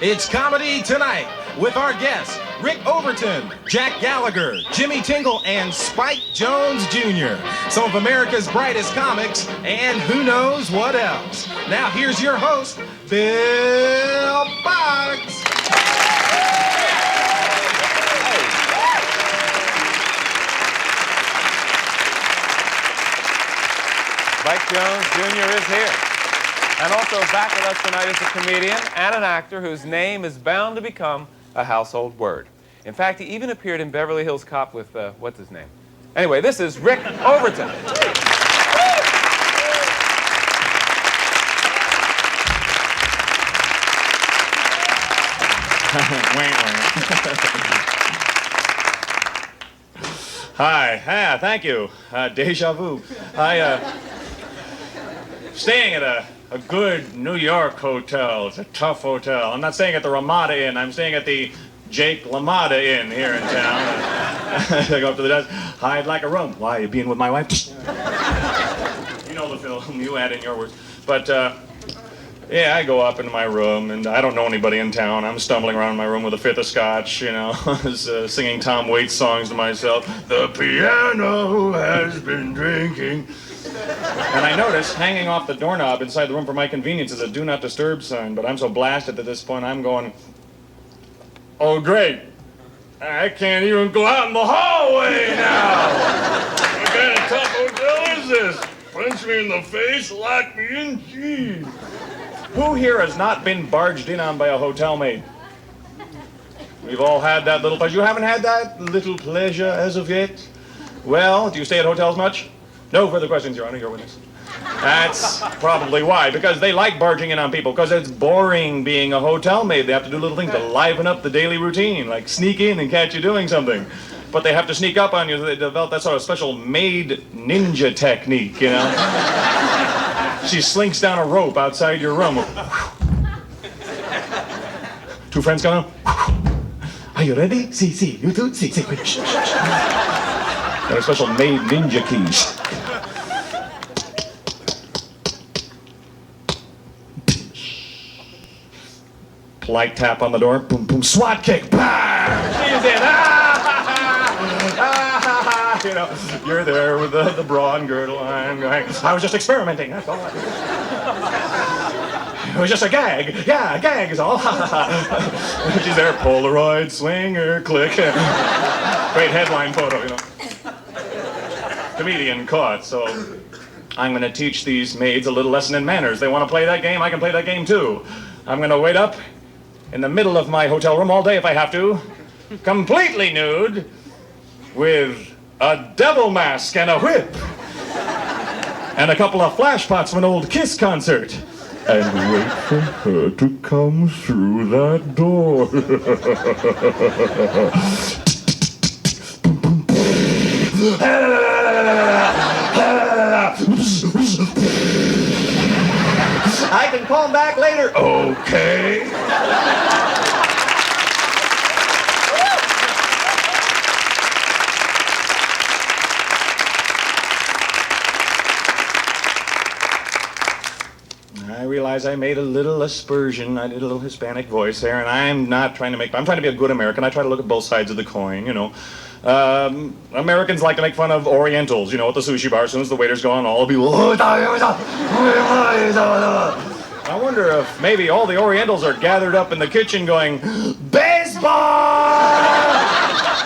It's Comedy Tonight with our guests, Rick Overton, Jack Gallagher, Jimmy Tingle, and Spike Jones Jr. Some of America's brightest comics, and who knows what else. Now here's your host, Bill Boggs. Spike Jones Jr. is here. And also back with us tonight is a comedian and an actor whose name is bound to become a household word. In fact, he even appeared in Beverly Hills Cop with, what's his name? Anyway, this is Rick Overton. Hi, thank you. Deja vu. Staying at a good New York hotel. It's a tough hotel. I'm not staying at the Ramada Inn. I'm staying at the Jake LaMotta Inn here in town. I go up to the desk. Hi, I'd like a room. Why, you being with my wife? You know the film. You add in your words. But, yeah, I go up into my room, and I don't know anybody in town. I'm stumbling around in my room with a fifth of scotch, you know, singing Tom Waits songs to myself. The piano has been drinking. And I notice, hanging off the doorknob inside the room for my convenience is a do not disturb sign, but I'm so blasted at this point, I'm going, oh, great. I can't even go out in the hallway now. What kind of tough hotel is this? Punch me in the face, lock me in, jeez. Who here has not been barged in on by a hotel maid? We've all had that little pleasure. You haven't had that little pleasure as of yet? Well, do you stay at hotels much? No further questions, Your Honor, your witness. That's probably why, because they like barging in on people, because it's boring being a hotel maid. They have to do little things to liven up the daily routine, like sneak in and catch you doing something. But they have to sneak up on you, so they develop that sort of special maid ninja technique, you know? She slinks down a rope outside your room. Two friends come on. Are you ready? See, you two? See, quick, shh. Got a special maid ninja keys. Polite tap on the door, boom, boom, SWAT kick, bam! She's in, you know, you're there with the bra and girdle. I'm going, I was just experimenting, that's all. It was just a gag. Yeah, a gag is all. She's there, Polaroid, swinger, click. Great headline photo, you know. Comedian caught, so I'm going to teach these maids a little lesson in manners. They want to play that game, I can play that game too. I'm going to wait up in the middle of my hotel room all day if I have to, completely nude, with a devil mask and a whip, and a couple of flash pots from an old Kiss concert, and wait for her to come through that door. I can call back later. Okay. I realize I made a little aspersion. I did a little Hispanic voice there, and I'm trying to be a good American. I try to look at both sides of the coin, you know. Americans like to make fun of Orientals, you know, at the sushi bar. As soon as the waiter's gone, all the people, I wonder if maybe all the Orientals are gathered up in the kitchen going, baseball,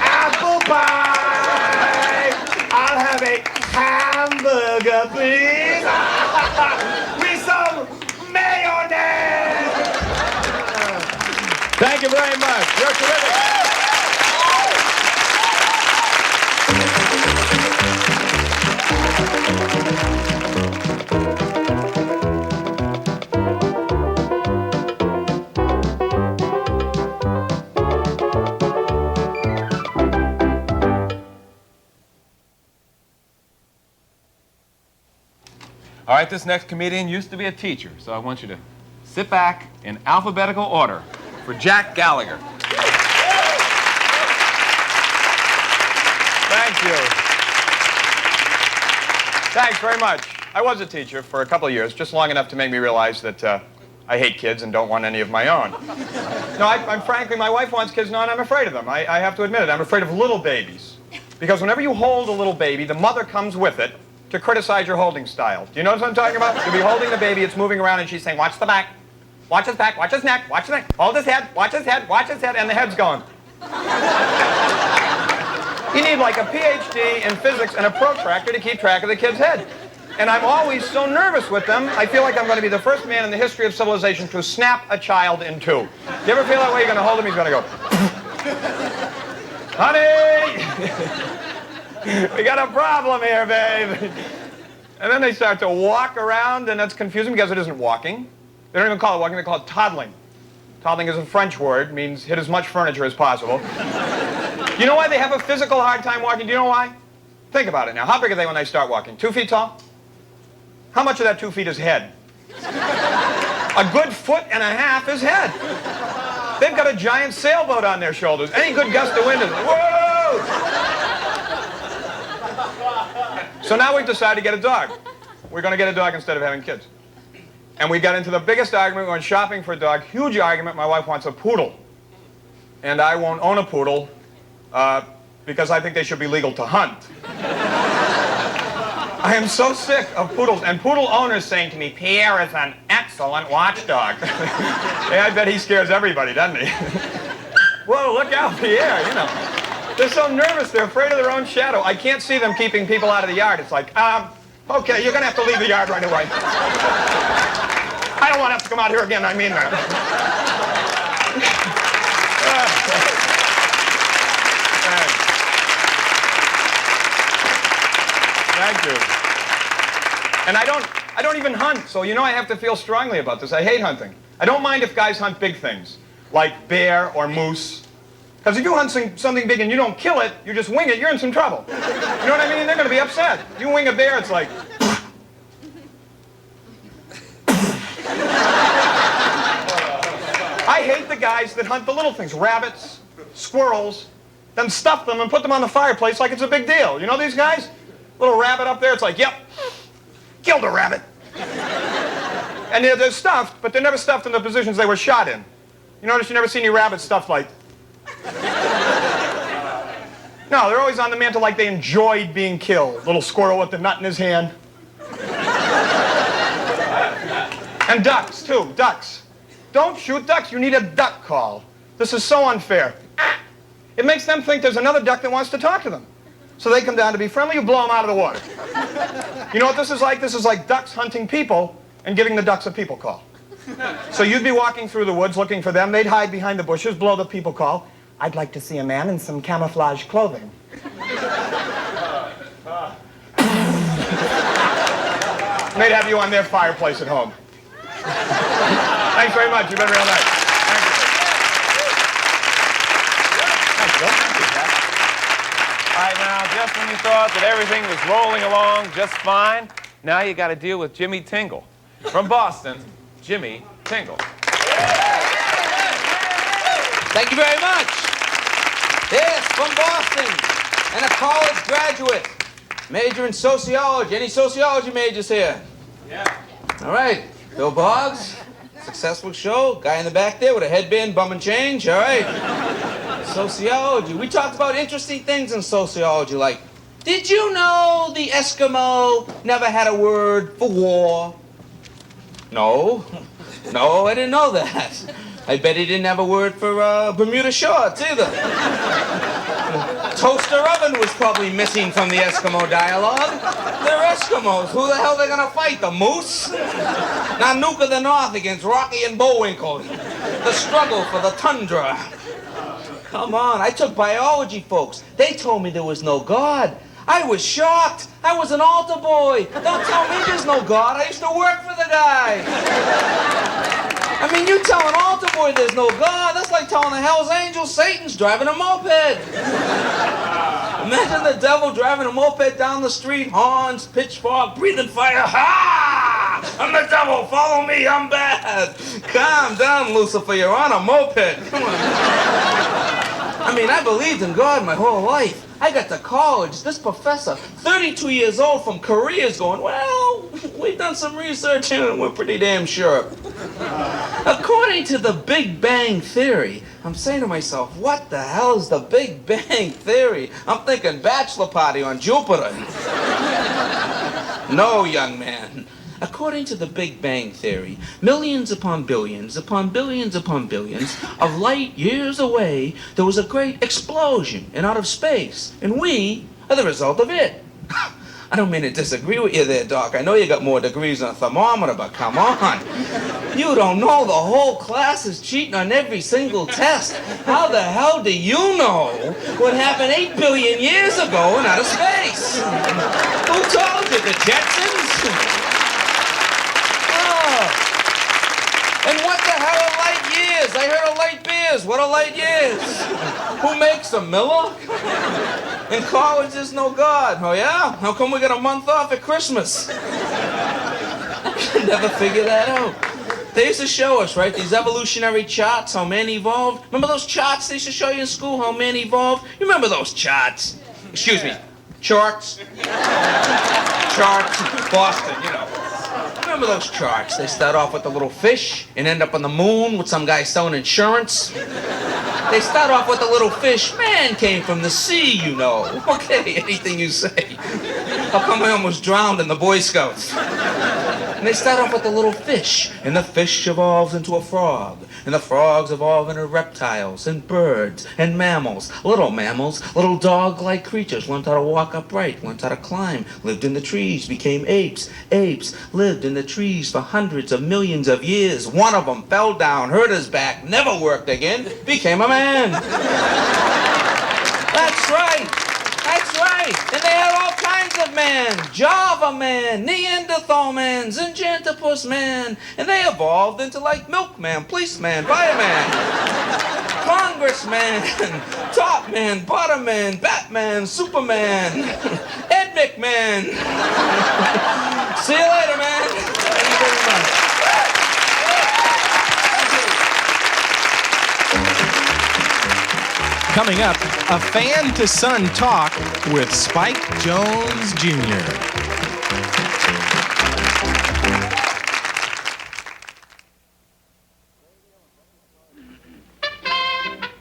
apple pie, I'll have a hamburger, please, with some mayonnaise. Thank you very much. You're terrific. All right, this next comedian used to be a teacher, so I want you to sit back in alphabetical order for Jack Gallagher. Thank you. Thanks very much. I was a teacher for a couple of years, just long enough to make me realize that I hate kids and don't want any of my own. No, I'm frankly, my wife wants kids now, and I'm afraid of them. I have to admit it. I'm afraid of little babies. Because whenever you hold a little baby, the mother comes with it to criticize your holding style. Do you know what I'm talking about? You'll be holding the baby, it's moving around, and she's saying, watch the back, watch his back, watch his neck, watch his neck, hold his head, watch his head, and the head's going. You need like a PhD in physics and a protractor to keep track of the kid's head. And I'm always so nervous with them, I feel like I'm going to be the first man in the history of civilization to snap a child in two. You ever feel that way? You're going to hold him, he's going to go, honey, we got a problem here, babe. And then they start to walk around, and that's confusing because it isn't walking. They don't even call it walking, they call it toddling. Toddling is a French word, means hit as much furniture as possible. You know why they have a physical hard time walking? Do you know why? Think about it now. How big are they when they start walking? 2 feet tall? How much of that 2 feet is head? A good 1.5 feet is head. They've got a giant sailboat on their shoulders. Any good gust of wind is like, whoa! So now we've decided to get a dog. We're going to get a dog instead of having kids. And we got into the biggest argument. We went shopping for a dog. Huge argument. My wife wants a poodle. And I won't own a poodle because I think they should be legal to hunt. I am so sick of poodles. And poodle owners saying to me, Pierre is an excellent watchdog. Hey, I bet he scares everybody, doesn't he? Whoa, look out, Pierre, you know. They're so nervous. They're afraid of their own shadow. I can't see them keeping people out of the yard. It's like, okay, you're going to have to leave the yard right away. I don't want to have to come out here again, I mean that. Thank you. And I don't even hunt, so you know I have to feel strongly about this. I hate hunting. I don't mind if guys hunt big things, like bear or moose. Because if you hunt something big and you don't kill it, you just wing it, you're in some trouble. You know what I mean? They're going to be upset. You wing a bear, it's like... I hate the guys that hunt the little things, rabbits, squirrels, then stuff them and put them on the fireplace like it's a big deal. You know these guys? Little rabbit up there, it's like, yep, killed a rabbit. And they're stuffed, but they're never stuffed in the positions they were shot in. You notice you never see any rabbits stuffed like... No, they're always on the mantle like they enjoyed being killed. Little squirrel with the nut in his hand. And ducks, too, ducks. Don't shoot ducks, you need a duck call. This is so unfair. It makes them think there's another duck that wants to talk to them. So they come down to be friendly, you blow them out of the water. You know what this is like? This is like ducks hunting people and giving the ducks a people call. So you'd be walking through the woods looking for them, they'd hide behind the bushes, blow the people call. I'd like to see a man in some camouflage clothing. They'd have you on their fireplace at home. Thanks very much, you've been real nice. Thank you. Thanks, Bill. Thank you, Pat. All right, now, just when you thought that everything was rolling along just fine, now you got to deal with Jimmy Tingle. From Boston, Jimmy Tingle. Thank you very much. Yes, from Boston, and a college graduate. Major in sociology. Any sociology majors here? Yeah. All right. Bill Boggs, successful show. Guy in the back there with a headband, bum and change. All right. Sociology. We talked about interesting things in sociology, like, did you know the Eskimo never had a word for war? No. No, I didn't know that. I bet he didn't have a word for Bermuda shorts either. Toaster oven was probably missing from the Eskimo dialogue. They're Eskimos. Who the hell are they going to fight? The moose? Nanook of the North against Rocky and Bullwinkle. The struggle for the tundra. Come on, I took biology, folks. They told me there was no God. I was shocked. I was an altar boy. Don't tell me there's no God. I used to work for the guy. I mean, you tell an altar boy there's no God, that's like telling the Hell's Angels Satan's driving a moped. Imagine the devil driving a moped down the street, horns, pitchfork, breathing fire. Ha! I'm the devil, follow me, I'm bad. Calm down, Lucifer, you're on a moped. Come on. I mean, I believed in God my whole life. I got to college. This professor, 32 years old from Korea, is going, well, we've done some research and we're pretty damn sure. According to the Big Bang Theory, I'm saying to myself, what the hell is the Big Bang Theory? I'm thinking bachelor party on Jupiter. No, young man. According to the Big Bang Theory, millions upon billions upon billions upon billions of light years away, there was a great explosion in outer space, and we are the result of it. I don't mean to disagree with you there, Doc. I know you got more degrees than a thermometer, but come on. You don't know the whole class is cheating on every single test. How the hell do you know what happened 8 billion years ago in outer space? Who told you? The Jetsons? Oh. And what the hell are light years? I heard of light beers. What are light years? Who makes them, Miller? In college, there's no God. Oh, yeah? How come we got a month off at Christmas? I could never figure that out. They used to show us, right, these evolutionary charts, how man evolved. Remember those charts they used to show you in school, how man evolved? You remember those charts? Excuse me, charts? Charts, Boston, you know. Remember those charts? They start off with a little fish and end up on the moon with some guy selling insurance. They start off with a little fish. Man came from the sea, you know. Okay, anything you say. How come I almost drowned in the Boy Scouts? And they start off with a little fish, and the fish evolves into a frog, and the frogs evolve into reptiles and birds and mammals, little dog-like creatures, learned how to walk upright, learned how to climb, lived in the trees, became apes. Apes lived in the trees for hundreds of millions of years. One of them fell down, hurt his back, never worked again, became a man. That's right. That's right. And they had all kinds of men. Java man, Neanderthal man, Zinjanthropus man. And they evolved into like milkman, policeman, fireman, congressman, top man, bottom man, Batman, Superman, Ed McMahon. See you later, man. Thank you very much. Coming up, a fan-to-son talk with Spike Jones Jr.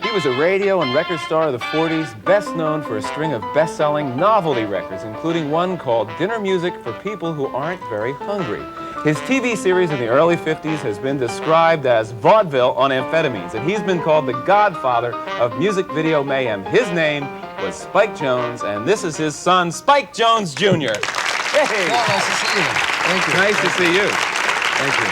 He was a radio and record star of the 40s, best known for a string of best-selling novelty records, including one called Dinner Music for People Who Aren't Very Hungry. His TV series in the early 50s has been described as vaudeville on amphetamines, and he's been called the godfather of music video mayhem. His name was Spike Jones, and this is his son, Spike Jones Jr. Hey! Well, nice to see you. Thank you. Nice to see you. Thank you.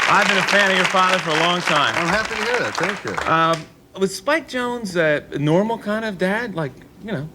I've been a fan of your father for a long time. I'm happy to hear that. Thank you. Was Spike Jones a normal kind of dad? Like, you know,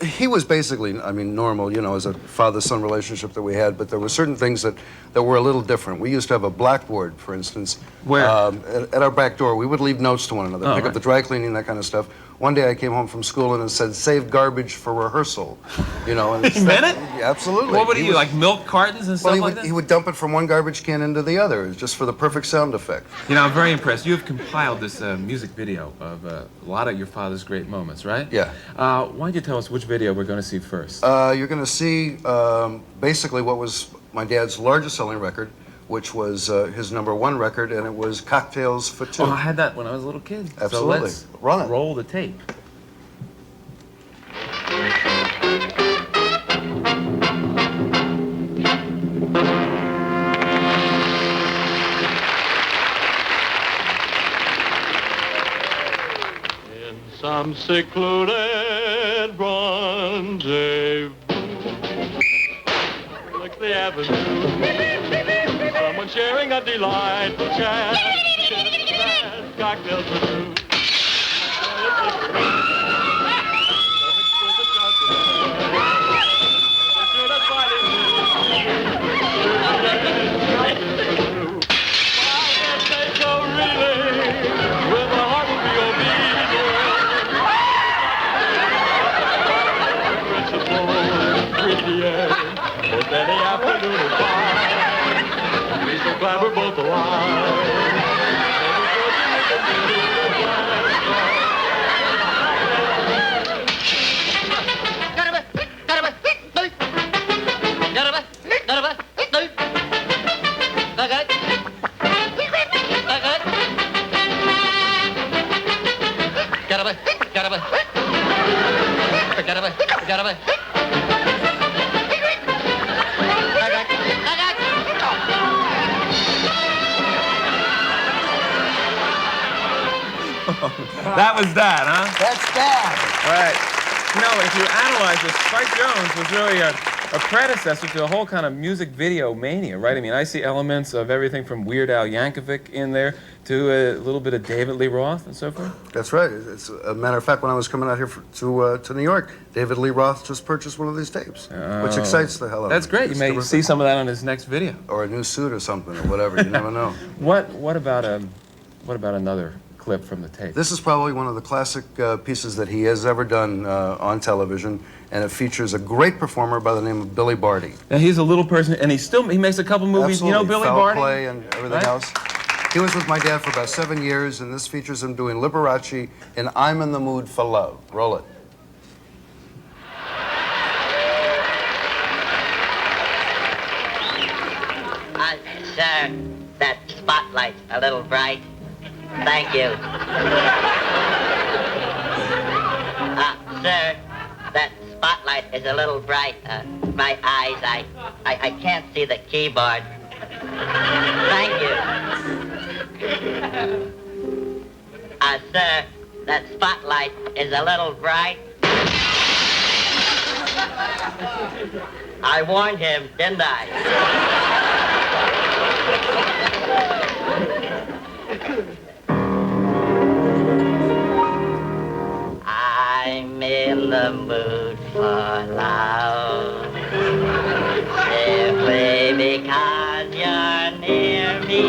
He was basically, I mean, normal, you know, as a father-son relationship that we had, but there were certain things that were a little different. We used to have a blackboard, for instance. Where? At our back door. We would leave notes to one another, pick right. up the dry cleaning, that kind of stuff. One day I came home from school and it said, save garbage for rehearsal. You know, and He meant it? Yeah, absolutely. What would he do, like milk cartons and stuff Well, like that? he would dump it from one garbage can into the other, just for the perfect sound effect. You know, I'm very impressed. You have compiled this music video of a lot of your father's great moments, right? Yeah. Why don't you tell us which video we're going to see first? You're going to see basically what was my dad's largest selling record, which was his #1 record, and it was Cocktails for Two. Oh, I had that when I was a little kid. Absolutely. So let's Run it. roll the tape. In some secluded rendezvous, like the avenue, someone sharing a delightful chat, cocktails for two. With any afternoon is fine. We so glad we're both alive. That was that, huh? That's bad. Right. You know, if you analyze this, Spike Jones was really a predecessor to a whole kind of music video mania, right? I mean, I see elements of everything from Weird Al Yankovic in there to a little bit of David Lee Roth and so forth. That's right. It's a matter of fact, when I was coming out here to New York, David Lee Roth just purchased one of these tapes, which excites the hell out of me. That's great. You may see some of that on his next video. Or a new suit or something or whatever. You never know. What about another clip from the tape? This is probably one of the classic pieces that he has ever done on television, and it features a great performer by the name of Billy Barty. Now he's a little person, and he makes a couple movies. Absolutely. You know Billy Foul Barty? Play and everything else. He was with my dad for about 7 years, and this features him doing Liberace in I'm in the Mood for Love. Roll it. Sir, that spotlight's a little bright. Thank you. Sir, that spotlight is a little bright. My eyes, I can't see the keyboard. Thank you. Sir, that spotlight is a little bright. I warned him, didn't I? I'm in the mood for love, simply because you're near me.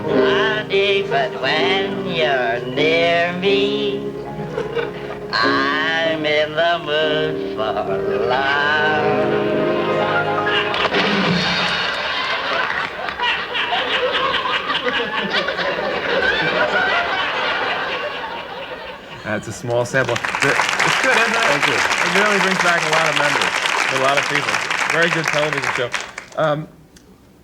Honey, but when you're near me, I'm in the mood for love. That's a small sample. It's good, isn't it? Thank you. It really brings back a lot of memories for a lot of people. Very good television show.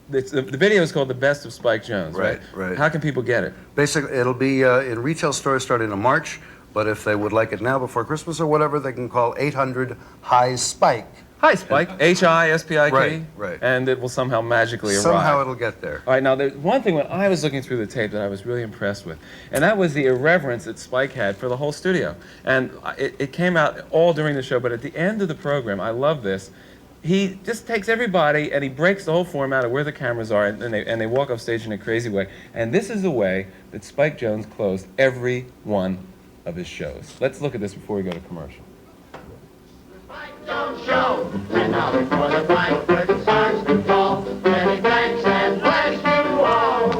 The video is called The Best of Spike Jones, right? Right. How can people get it? Basically, it'll be in retail stores starting in March, but if they would like it now before Christmas or whatever, they can call 800-HI-SPIKE. Hi, Spike. H-I-S-P-I-K. Right. And it will somehow magically arrive. Somehow it'll get there. All right, now there's one thing when I was looking through the tape that I was really impressed with, and that was the irreverence that Spike had for the whole studio. And it came out all during the show, but at the end of the program, I love this, he just takes everybody and he breaks the whole format of where the cameras are, and they walk off stage in a crazy way. And this is the way that Spike Jones closed every one of his shows. Let's look at this before we go to commercial. Show, and now before the blind curtain starts to fall, many thanks and bless you all.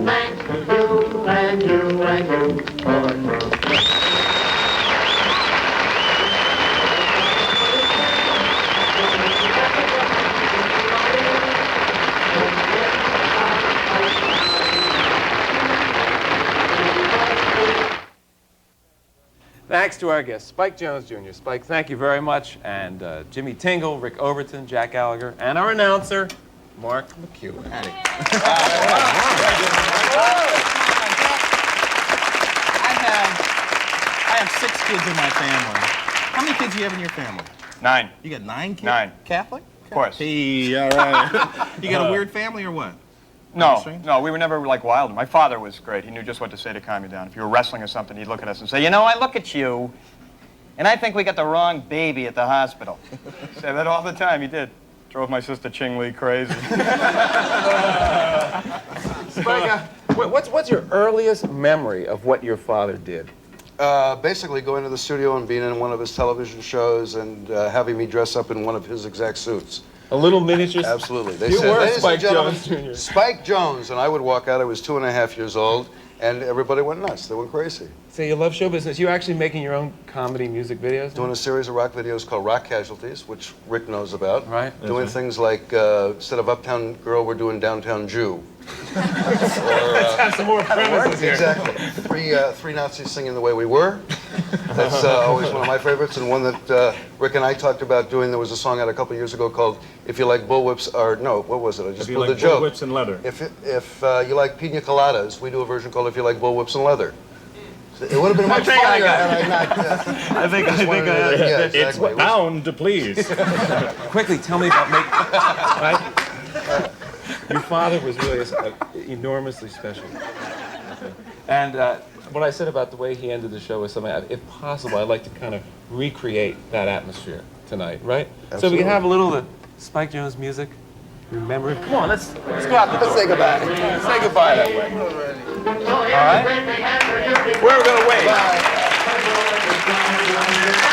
Thanks to you and you and you for Thanks to our guest, Spike Jones Jr. Spike, thank you very much. And Jimmy Tingle, Rick Overton, Jack Gallagher, and our announcer, Mark McEwen. I have 6 kids in my family. How many kids do you have in your family? 9. You got 9 kids? 9. Catholic? Of course. Hey, all right. You got a weird family or what? No, we were never like wild. My father was great. He knew just what to say to calm you down. If you were wrestling or something, he'd look at us and say, you know, I look at you, and I think we got the wrong baby at the hospital. Say that all the time. He did. Drove my sister Ching Lee crazy. Spike, what's your earliest memory of what your father did? Basically going to the studio and being in one of his television shows and having me dress up in one of his exact suits. A little miniature? Absolutely. They You said, were "Ladies and Spike gentlemen, Jones Jr." Spike Jones," and I would walk out. I was 2.5 years old, and everybody went nuts. They went crazy. So you love show business. You're actually making your own comedy music videos? Doing a series of rock videos called Rock Casualties, which Rick knows about. Right. Doing things like, instead of Uptown Girl, we're doing Downtown Jew. Let's have some more premises here. Exactly. Three Nazis singing The Way We Were. That's always one of my favorites, and one that Rick and I talked about doing. There was a song out a couple years ago called "If You Like Bullwhips," or no, what was it? I just pulled the joke. Bullwhips and leather. If you like pina coladas, we do a version called "If You Like Bullwhips and Leather." It would have been much funnier had I not. I think I had Yeah, it. exactly. It's bound to please. Quickly, tell me about right? Your father was really enormously special. Okay. And what I said about the way he ended the show was something, if possible, I'd like to kind of recreate that atmosphere tonight, right? Absolutely. So we can have a little of the Spike Jones music. Remember? Come on, let's go out the door. Let's say goodbye. Say goodbye that way. All right? Where are we going to wait? Bye.